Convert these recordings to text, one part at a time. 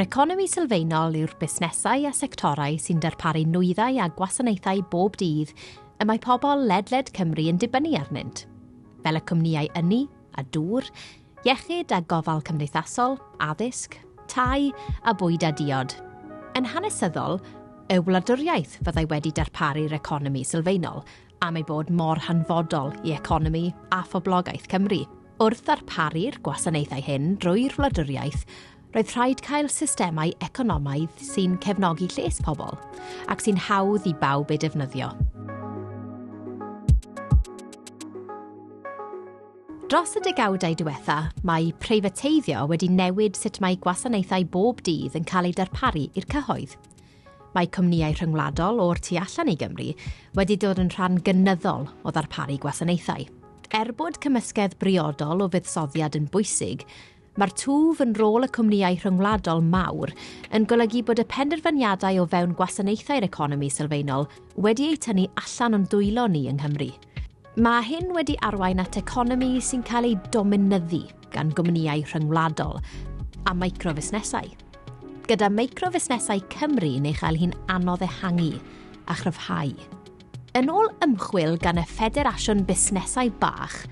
Yr economi sylfaenol yw'r busnesau a sectorau sy'n darparu nwyddau a gwasanaethau bob dydd y mae pobl ledled Cymru yn dibynnu arnynt. Fel y cwmnïau ynni a dŵr, iechyd a gofal cymdeithasol, addysg, tai a bwyd a diod. Yn hanesyddol, y wladwriaeth fyddai wedi darparu'r economi sylfaenol am ei bod mor hanfodol i economi a phoblogaeth Cymru. Wrth darparu'r gwasanaethau hyn drwy'r wladwriaeth, roedd rhaid cael systemau economaidd sy'n cefnogi lles pobl ac sy'n hawdd i bawb ei defnyddio. Dros y degawdau diwetha, mae preifateiddio wedi newid sut mae gwasanaethau bob dydd yn cael ei darparu i'r cyhoedd. Mae cwmnïau rhyngwladol o'r tu allan i Gymru wedi dod yn rhan gynyddol o ddarparu gwasanaethau. Bod cymysgedd briodol o fuddsoddiad yn bwysig, mae'r twf yn rôl y cwmnïau rhyngwladol mawr yn golygu bod y penderfyniadau o fewn gwasanaethau'r economi sylfaenol wedi eu tynnu allan o'n dwylo ni yng Nghymru. Mae hyn wedi arwain at economi sy'n cael ei dominyddu gan gwmnïau rhyngwladol a microfusnesau. Gyda microfusnesau Cymru neu chael hi'n anodd ehangu a chryfhau. Yn ôl ymchwil gan y Ffederasiwn Busnesau Bach,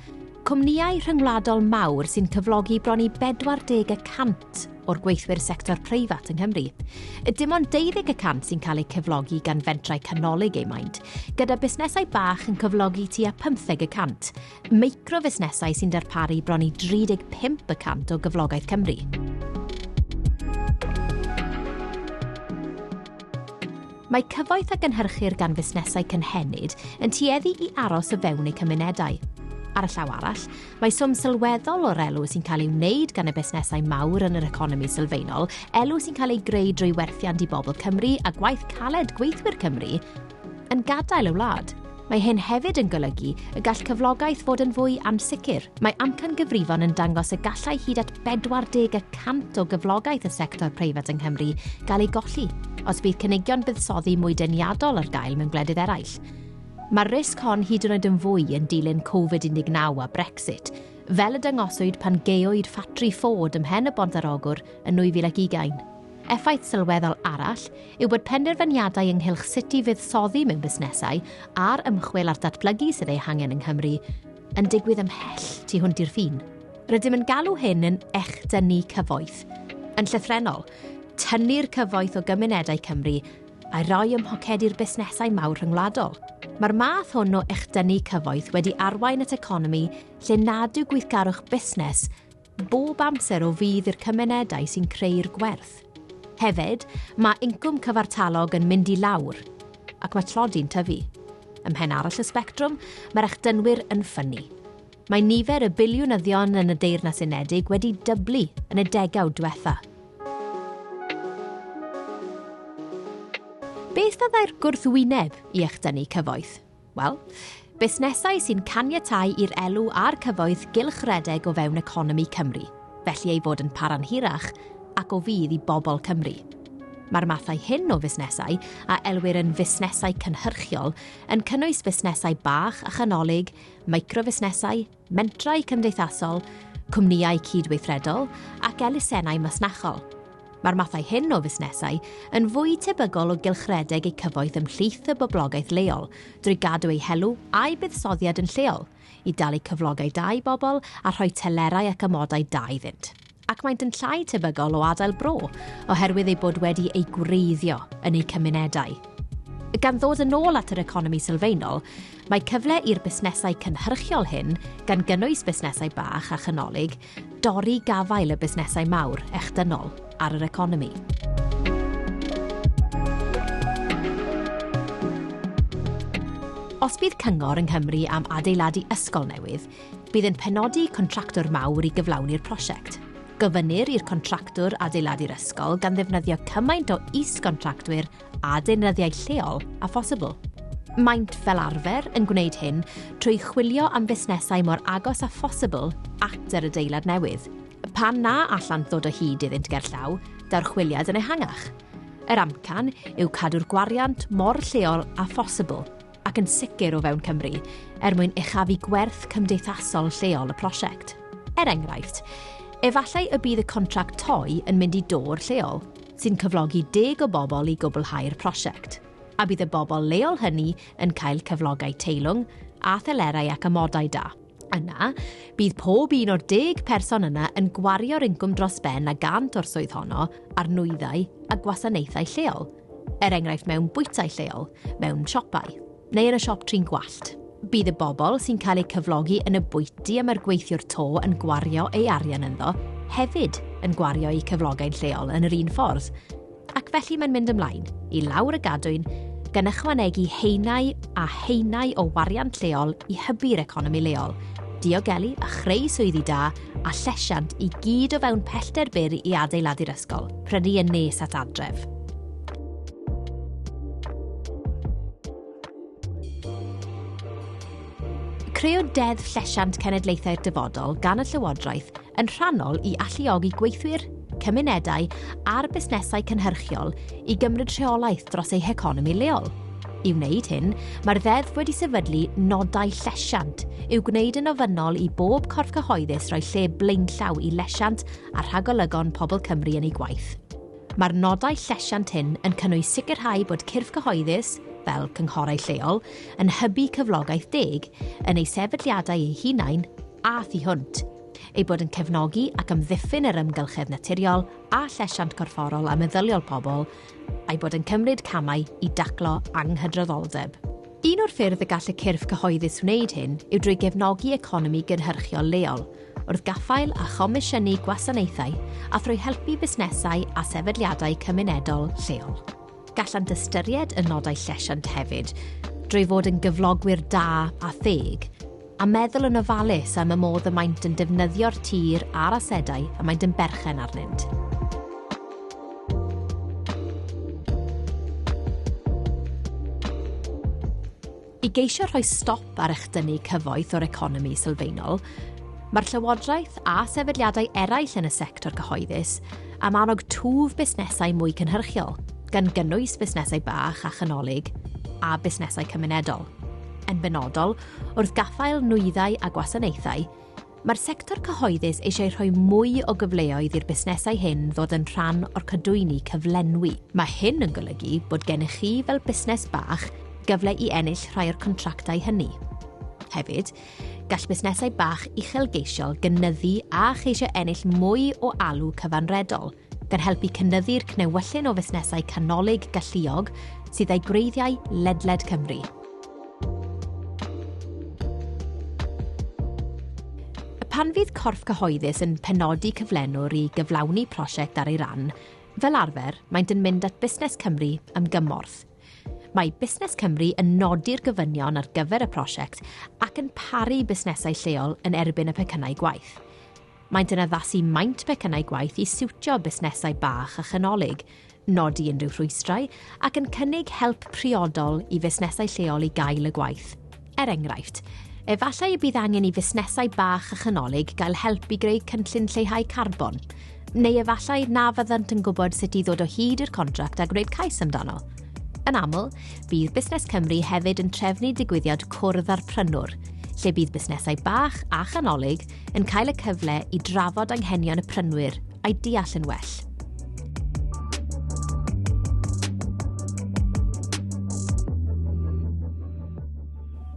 cwmnïau rhyngwladol mawr sy'n cyflogi bron i 40% o'r gweithwyr sector preifat yng Nghymru. Dim ond 20% sy'n cael eu cyflogi gan fentrau canolig eu maint, gyda busnesau bach yn cyflogi tua 15%, microfusnesau sy'n darparu bron i 35% o gyflogaeth Cymru. Mae cyfoeth a gynhyrchir gan fusnesau cynhenid yn tueddu i aros o fewn eu cymunedau. Ar y llaw arall, mae swm sylweddol o'r elw sy'n cael ei wneud gan y busnesau mawr yn yr economi sylfaenol, elw sy'n cael ei greu drwy werthiant i bobl Cymru a gwaith caled gweithwyr Cymru, yn gadael y wlad. Mae hyn hefyd yn golygu y gall cyflogaeth fod yn fwy ansicr. Mae amcan gyfrifon yn dangos y gallai hyd at 40% o gyflogaeth y sector preifat yng Nghymru gael ei golli, os bydd cynigion buddsoddi mwy deniadol ar gael mewn gwledydd eraill. Mae'r risg hon hyd yn oed yn fwy yn dilyn Covid-19 a Brexit, fel y dangoswyd pan geoed ffatri Ford ymhen y Bondarogwr yn 2020. Effaith sylweddol arall yw bod penderfyniadau ynghylch sut i fuddsoddi mewn busnesau a'r ymchwil ar datblygu sydd ei hangen yng Nghymru yn digwydd ymhell tu hwnt i'r ffin. Rydym yn galw hyn yn echdynnu cyfoeth. Yn llythrennol, tynnu'r cyfoeth o gymunedau Cymru a roi ymhocedi'r busnesau mawr rhyngwladol. Mae'r math hwn o echdynnu cyfoeth wedi arwain at economi lle nad yw gweithgarwch busnes bob amser o fydd i'r cymunedau sy'n creu'r gwerth. Hefyd, mae incwm cyfartalog yn mynd i lawr ac mae tlodi'n tyfu. Ymhen arall y sbectrwm, mae'r echdynwyr yn ffynnu. Mae nifer y biliwnyddion yn y Deyrnas Unedig wedi dyblu yn y degawd diwetha. Beth fyddai'r gwrthwyneb i echdynnu cyfoeth? Wel, busnesau sy'n caniatáu i'r elw a'r cyfoeth gylchredeg o fewn economi Cymru, felly ei fod yn para'n hirach ac o fydd i bobl Cymru. Mae'r mathau hyn o fusnesau a elwyr yn fusnesau cynhyrchiol yn cynnwys busnesau bach a chanolig, microfusnesau, mentrau cymdeithasol, cwmnïau cydweithredol ac elusennau masnachol. Mae'r mathau hyn o fusnesau yn fwy tebygol o gylchredeg eu cyfoeth ymhlith y boblogaeth leol drwy gadw eu helw a'i buddsoddiad yn lleol i dalu cyflogau da i bobl a rhoi telerau ac amodau da iddynt. Ac maent yn llai tebygol o adael bro, oherwydd ei bod wedi ei gwreiddio yn eu cymunedau. Gan ddod yn ôl at yr economi sylfaenol, mae cyfle i'r busnesau cynhyrchiol hyn, gan gynnwys busnesau bach a chanolig, dorri gafael y busnesau mawr echdynol ar yr economi. Os bydd cyngor yng Nghymru am adeiladu ysgol newydd, bydd yn penodi contractwr mawr i gyflawni'r prosiect. Gofynir i'r contractwr adeiladu'r ysgol gan ddefnyddio cymaint o is-contractwyr a deunyddiau lleol a phosibl. Maent fel arfer yn gwneud hyn trwy chwilio am busnesau mor agos a phosibl at yr adeilad newydd. Pan na allant ddod o hyd iddynt gerllaw, daw'r chwiliad yn ehangach. Yr amcan yw cadw'r gwariant mor lleol a phosibl ac yn sicr o fewn Cymru mwyn uchafu gwerth cymdeithasol lleol y prosiect. Enghraifft, Efallai y bydd y contract toi yn mynd i dôr lleol, sy'n cyflogi 10 o bobl i gwblhau'r prosiect, a bydd y bobl leol hynny yn cael cyflogau teilwng a thelerau ac amodau da. Yna, bydd pob un o'r 10 person yna yn gwario'r incwm dros ben a gant o'r swydd honno ar nwyddau a gwasanaethau lleol. Enghraifft mewn bwytau lleol, mewn siopau, neu yn y siop trin gwallt. Bydd y bobl sy'n cael eu cyflogi yn y bwyty am yr gweithiwr to yn gwario ei arian ynddo, hefyd yn gwario eu cyflogau'n lleol yn yr un ffordd. Ac felly mae'n mynd ymlaen i lawr y gadwyn gan ychwanegu heinau a heinau o wariant lleol i hybu'r economi leol, diogelu a chreu swyddi da a llesiant i gyd o fewn pellter byr i adeiladu'r ysgol, prynu yn nes at adref. Creu deddf llesiant cenedlaethau'r dyfodol gan y Llywodraeth yn rhannol i alluogi gweithwyr, cymunedau a'r busnesau cynhyrchiol i gymryd rheolaeth dros eu heconomi leol. I wneud hyn, mae'r ddeddf wedi sefydlu nodau llesiant i'w gwneud yn ofynnol i bob corff cyhoeddus roi lle blaenllaw i lesiant a rhagolygon pobl Cymru yn ei gwaith. Mae'r nodau llesiant hyn yn cynnwys sicrhau bod cyrff cyhoeddus, fel cynghorau lleol, yn hybu cyflogaeth deg yn ei sefydliadau eu hunain a thu hwnt, ei bod yn cefnogi ac amddiffyn yr ymgylchedd naturiol a llesiant corfforol a meddyliol pobl, a'i bod yn cymryd camau i daclo anghydraddoldeb. Un o'r ffyrdd y gall y cyrff cyhoeddus wneud hyn yw drwy gefnogi economi gynhyrchiol leol, wrth gaffael a chomisiynu gwasanaethau a thrwy helpu busnesau a sefydliadau cymunedol lleol. Gallant ystyried y nodau llesiant hefyd, drwy fod yn gyflogwyr da a theg, a meddwl yn ofalus am y modd y maent yn defnyddio'r tir a'r asedau a maent yn berchen arnynt. I geisio rhoi stop ar echdynnu cyfoeth o'r economi sylfaenol, mae'r Llywodraeth a sefydliadau eraill yn y sector cyhoeddus am annog twf busnesau mwy cynhyrchiol, gan gynnwys busnesau bach a chanolig a busnesau cymunedol. Yn benodol, wrth gaffael nwyddau a gwasanaethau, mae'r sector cyhoeddus eisiau rhoi mwy o gyfleoedd i'r busnesau hyn ddod yn rhan o'r cadwyni cyflenwi. Mae hyn yn golygu bod gennych chi fel busnes bach gyfle i ennill rhai o'r contractau hynny. Hefyd, gall busnesau bach uchelgeisiol gynyddu a cheisio ennill mwy o alw cyfanredol, gan helpu cynyddu'r cnewyllyn o fusnesau canolig galluog sydd â'i gwreiddiau ledled Cymru. Pan fydd corff cyhoeddus yn penodi cyflenwr i gyflawni prosiect ar ei ran, fel arfer, maent yn mynd at Busnes Cymru am gymorth. Mae Busnes Cymru yn nodi'r gofynion ar gyfer y prosiect ac yn paru busnesau lleol yn erbyn y pecynnau gwaith. Maent yn addasu maint pecynnau gwaith i siwtio busnesau bach a chanolig, nodi unrhyw rhwystrau ac yn cynnig help priodol i fusnesau lleol i gael y gwaith. Enghraifft, efallai y bydd angen i fusnesau bach a chanolig gael help i greu cynllun lleihau carbon, neu efallai na fyddant yn gwybod sut i ddod o hyd i'r contract a gwneud cais amdano. Yn aml, bydd Busnes Cymru hefyd yn trefnu digwyddiad cwrdd ar prynwr, lle bydd busnesau bach a chanolig yn cael y cyfle i drafod anghenion y prynwyr a'i deall yn well.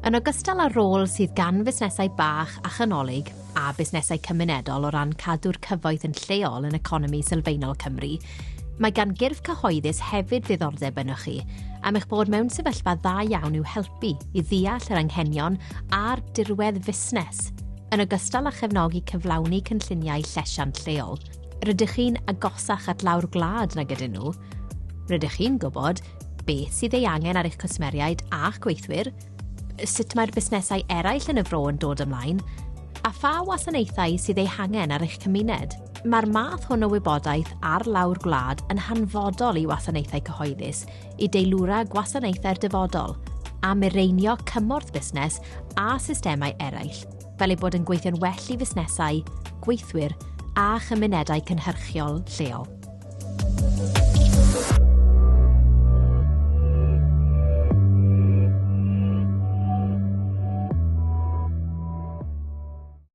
Yn ogystal â rôl sydd gan busnesau bach a chanolig a busnesau cymunedol o ran cadw'r cyfoeth yn lleol yn economi sylfaenol Cymru, mae gan gyrff cyhoeddus hefyd ddiddordeb ynoch chi am eich bod mewn sefyllfa dda iawn i'w helpu i ddeall yr anghenion a'r dirwedd fusnes, yn ogystal â chefnogi cyflawni cynlluniau llesiant lleol. Rydych chi'n agosach at lawr gwlad nag ydyn nhw. Rydych chi'n gwybod beth sydd ei angen ar eich cwsmeriaid a'ch gweithwyr, sut mae'r busnesau eraill yn y fro yn dod ymlaen, a pha wasanaethau sydd ei hangen ar eich cymuned. Mae'r math hwn o wybodaeth ar lawr gwlad yn hanfodol i wasanaethau cyhoeddus i deilwra gwasanaethau'r dyfodol a mireinio cymorth busnes a systemau eraill, fel ei bod yn gweithio'n well i fusnesau, gweithwyr a chymunedau cynhyrchiol lleol.